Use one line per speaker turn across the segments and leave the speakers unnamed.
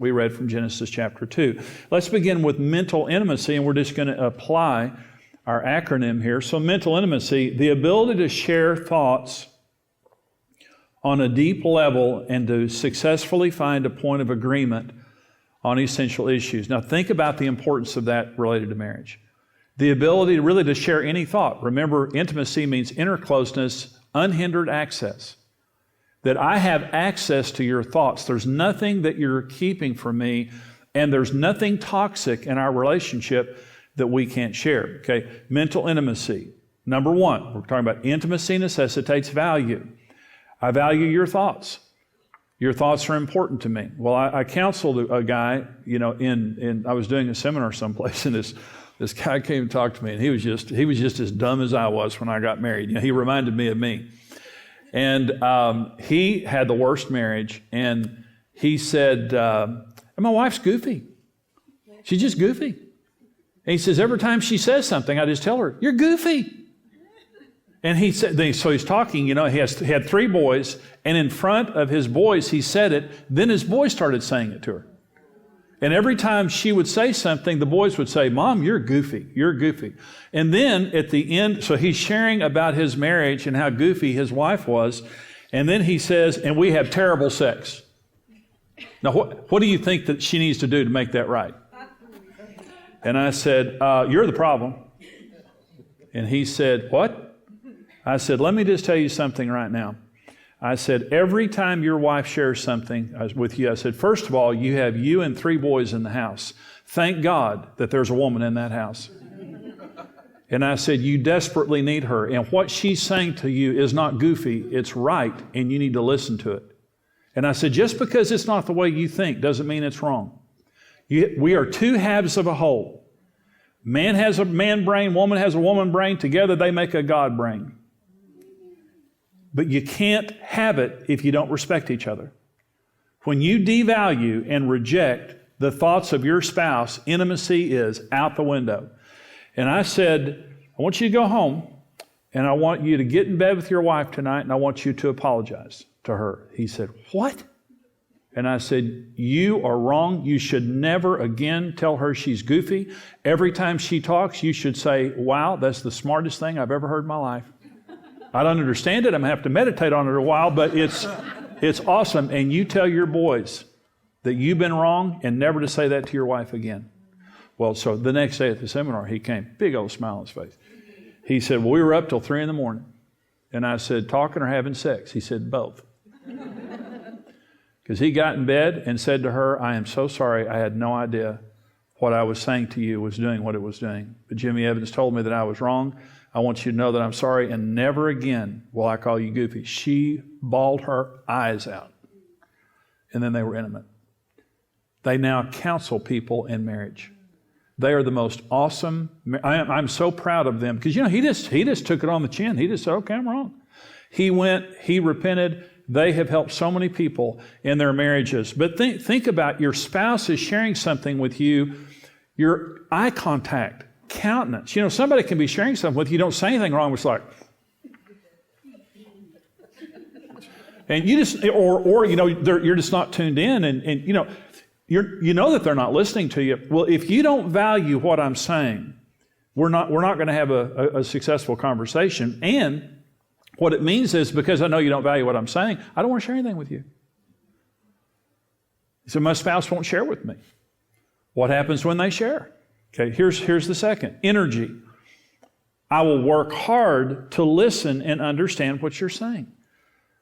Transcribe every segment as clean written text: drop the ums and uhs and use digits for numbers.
We read from Genesis chapter 2. Let's begin with mental intimacy, and we're just going to apply our acronym here. So mental intimacy, the ability to share thoughts on a deep level and to successfully find a point of agreement on essential issues. Now think about the importance of that related to marriage. The ability to really to share any thought. Remember, intimacy means inner closeness, unhindered access. That I have access to your thoughts. There's nothing that you're keeping from me, and there's nothing toxic in our relationship that we can't share. Okay, mental intimacy. Number one, we're talking about intimacy necessitates value. I value your thoughts. Your thoughts are important to me. Well, I counseled a guy, I was doing a seminar someplace, and this guy came and talked to me, and he was just as dumb as I was when I got married. He reminded me of me. And he had the worst marriage, and he said, my wife's goofy. She's just goofy. And he says, every time she says something, I just tell her, you're goofy. And he said, so he's talking, he had 3 boys, and in front of his boys, he said it, then his boys started saying it to her. And every time she would say something, the boys would say, Mom, you're goofy, you're goofy. And then at the end, so he's sharing about his marriage and how goofy his wife was. And then he says, and we have terrible sex. Now, what do you think that she needs to do to make that right? And I said, you're the problem. And he said, what? I said, let me just tell you something right now. I said, every time your wife shares something with you, I said, first of all, you have you and 3 boys in the house. Thank God that there's a woman in that house. And I said, you desperately need her. And what she's saying to you is not goofy, it's right, and you need to listen to it. And I said, just because it's not the way you think doesn't mean it's wrong. We are 2 halves of a whole. Man has a man brain, woman has a woman brain. Together they make a God brain. But you can't have it if you don't respect each other. When you devalue and reject the thoughts of your spouse, intimacy is out the window. And I said, I want you to go home, and I want you to get in bed with your wife tonight, and I want you to apologize to her. He said, what? And I said, you are wrong. You should never again tell her she's goofy. Every time she talks, you should say, wow, that's the smartest thing I've ever heard in my life. I don't understand it. I'm going to have to meditate on it a while, but it's awesome. And you tell your boys that you've been wrong and never to say that to your wife again. Well, so the next day at the seminar, he came, big old smile on his face. He said, well, we were up till 3 a.m. And I said, talking or having sex? He said, both. Because he got in bed and said to her, I am so sorry. I had no idea what I was saying to you was doing what it was doing. But Jimmy Evans told me that I was wrong. I want you to know that I'm sorry, and never again will I call you goofy. She bawled her eyes out. And then they were intimate. They now counsel people in marriage. They are the most awesome. I'm so proud of them because, he just took it on the chin. He just said, okay, I'm wrong. He went, he repented. They have helped so many people in their marriages. But think about your spouse is sharing something with you, your eye contact, countenance. Somebody can be sharing something with you, don't say anything wrong, it's like, and you just, or you're just not tuned in, and you know that they're not listening to you. Well, if you don't value what I'm saying, we're not going to have a successful conversation. And what it means is, because I know you don't value what I'm saying, I don't want to share anything with you. So my spouse won't share with me. What happens when they share? Okay, here's the second. Energy. I will work hard to listen and understand what you're saying.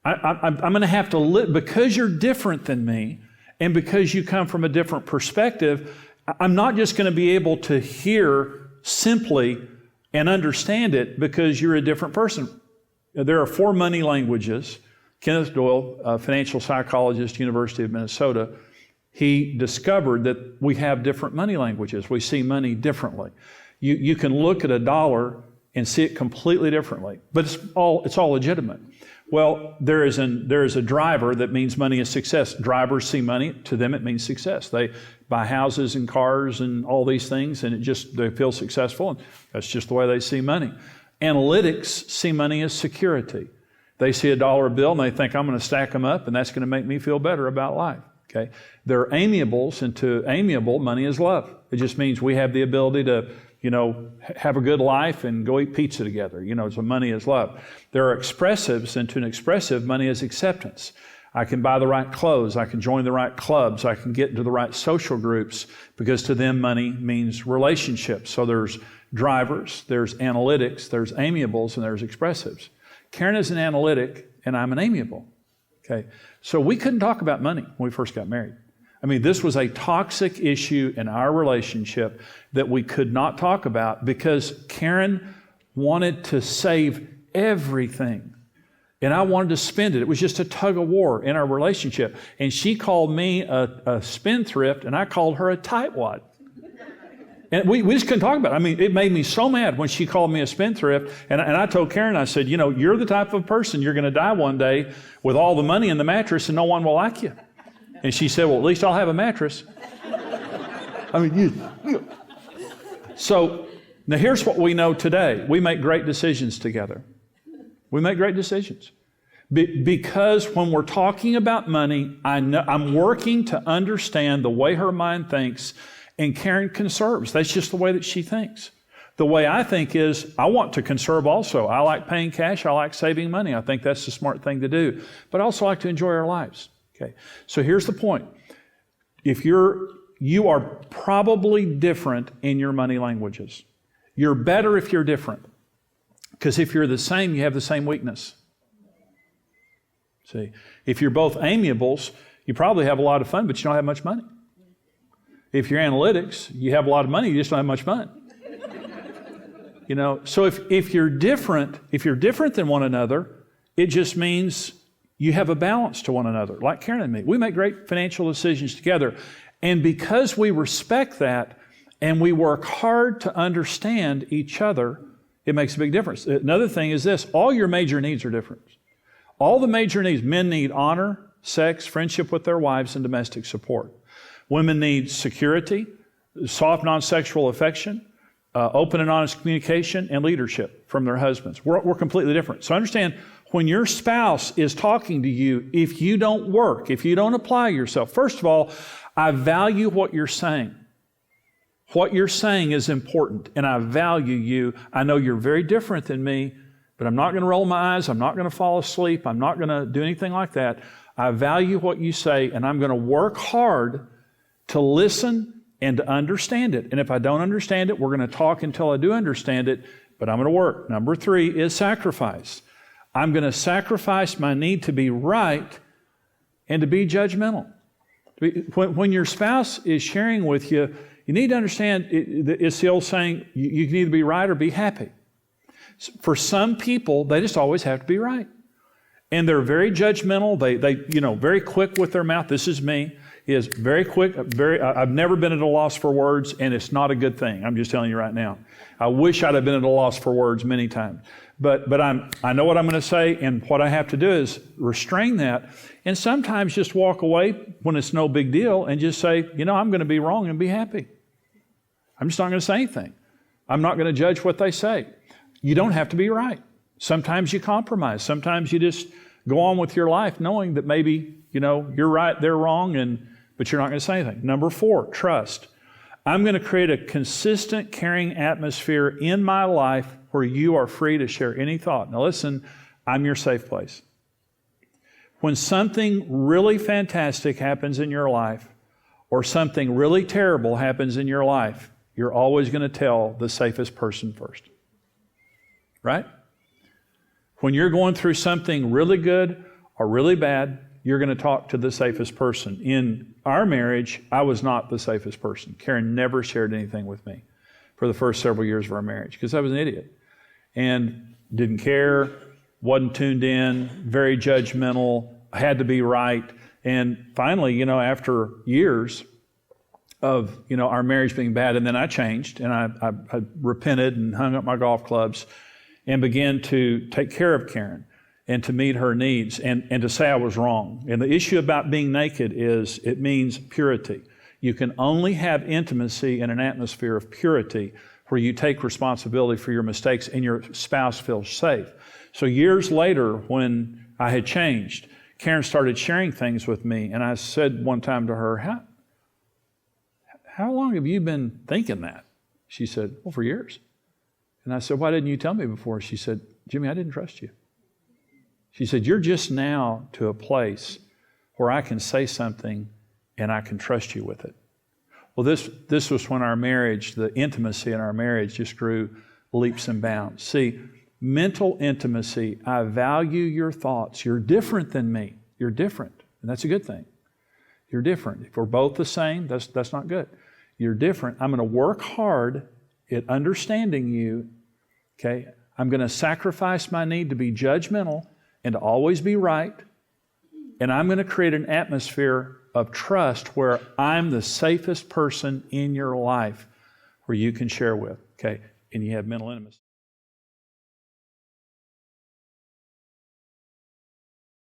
I'm going to have to because you're different than me, and because you come from a different perspective, I'm not just going to be able to hear simply and understand it because you're a different person. There are 4 money languages. Kenneth Doyle, a financial psychologist, University of Minnesota, he discovered that we have different money languages. We see money differently. You can look at a dollar and see it completely differently, but it's all legitimate. Well, there is a driver that means money is success. Drivers see money, to them it means success. They buy houses and cars and all these things, and they feel successful, and that's just the way they see money. Analytics see money as security. They see a dollar bill and they think, I'm going to stack them up and that's going to make me feel better about life. Okay? They're amiables, and to amiable, money is love. It just means we have the ability to, have a good life and go eat pizza together. So money is love. There are expressives, and to an expressive, money is acceptance. I can buy the right clothes. I can join the right clubs. I can get into the right social groups because to them, money means relationships. So there's drivers, there's analytics, there's amiables, and there's expressives. Karen is an analytic, and I'm an amiable. Okay, so we couldn't talk about money when we first got married. This was a toxic issue in our relationship that we could not talk about because Karen wanted to save everything. And I wanted to spend it. It was just a tug of war in our relationship. And she called me a spendthrift, and I called her a tightwad. And we just couldn't talk about it. It made me so mad when she called me a spendthrift. And I told Karen, I said, you're the type of person, you're going to die one day with all the money in the mattress and no one will like you. And she said, well, at least I'll have a mattress. So now here's what we know today. We make great decisions together. We make great decisions. Because when we're talking about money, I'm working to understand the way her mind thinks, and Karen conserves. That's just the way that she thinks. The way I think is, I want to conserve also. I like paying cash. I like saving money. I think that's the smart thing to do. But I also like to enjoy our lives. Okay. So here's the point. You are probably different in your money languages. You're better if you're different. Because if you're the same, you have the same weakness. See, if you're both amiables, you probably have a lot of fun, but you don't have much money. If you're analytics, you have a lot of money, you just don't have much fun. So if you're different than one another, it just means you have a balance to one another, like Karen and me. We make great financial decisions together. And because we respect that and we work hard to understand each other, it makes a big difference. Another thing is this, all your major needs are different. All the major needs, men need honor, sex, friendship with their wives, and domestic support. Women need security, soft, non-sexual affection, open and honest communication, and leadership from their husbands. We're completely different. So understand, when your spouse is talking to you, if you don't work, if you don't apply yourself, first of all, I value what you're saying. What you're saying is important, and I value you. I know you're very different than me, but I'm not going to roll my eyes. I'm not going to fall asleep. I'm not going to do anything like that. I value what you say, and I'm going to work hard to listen and to understand it. And if I don't understand it, we're going to talk until I do understand it, but I'm going to work. Number 3 is sacrifice. I'm going to sacrifice my need to be right and to be judgmental. When your spouse is sharing with you, you need to understand, it's the old saying, you can either be right or be happy. For some people, they just always have to be right. And they're very judgmental. They very quick with their mouth. This is me. Is very quick, I've never been at a loss for words, and it's not a good thing. I'm just telling you right now. I wish I'd have been at a loss for words many times. But I know what I'm going to say, and what I have to do is restrain that, and sometimes just walk away when it's no big deal and just say, I'm going to be wrong and be happy. I'm just not going to say anything. I'm not going to judge what they say. You don't have to be right. Sometimes you compromise. Sometimes you just go on with your life knowing that maybe, you're right, they're wrong, but you're not going to say anything. Number 4, trust. I'm going to create a consistent, caring atmosphere in my life where you are free to share any thought. Now listen, I'm your safe place. When something really fantastic happens in your life, or something really terrible happens in your life, you're always going to tell the safest person first. Right? When you're going through something really good or really bad, you're going to talk to the safest person. In our marriage, I was not the safest person. Karen never shared anything with me for the first several years of our marriage because I was an idiot and didn't care, wasn't tuned in, very judgmental, had to be right. And finally, after years of, our marriage being bad, and then I changed and I repented and hung up my golf clubs and began to take care of Karen and to meet her needs and to say I was wrong. And the issue about being naked is it means purity. You can only have intimacy in an atmosphere of purity where you take responsibility for your mistakes and your spouse feels safe. So years later, when I had changed, Karen started sharing things with me, and I said one time to her, how long have you been thinking that? She said, well, for years. And I said, why didn't you tell me before? She said, Jimmy, I didn't trust you. She said, you're just now to a place where I can say something and I can trust you with it. Well, this was when our marriage, the intimacy in our marriage just grew leaps and bounds. See, mental intimacy, I value your thoughts. You're different than me. You're different, and that's a good thing. You're different. If we're both the same, that's not good. You're different. I'm going to work hard at understanding you, okay? I'm going to sacrifice my need to be judgmental and to always be right, and I'm going to create an atmosphere of trust where I'm the safest person in your life where you can share with, okay? And you have mental intimacy.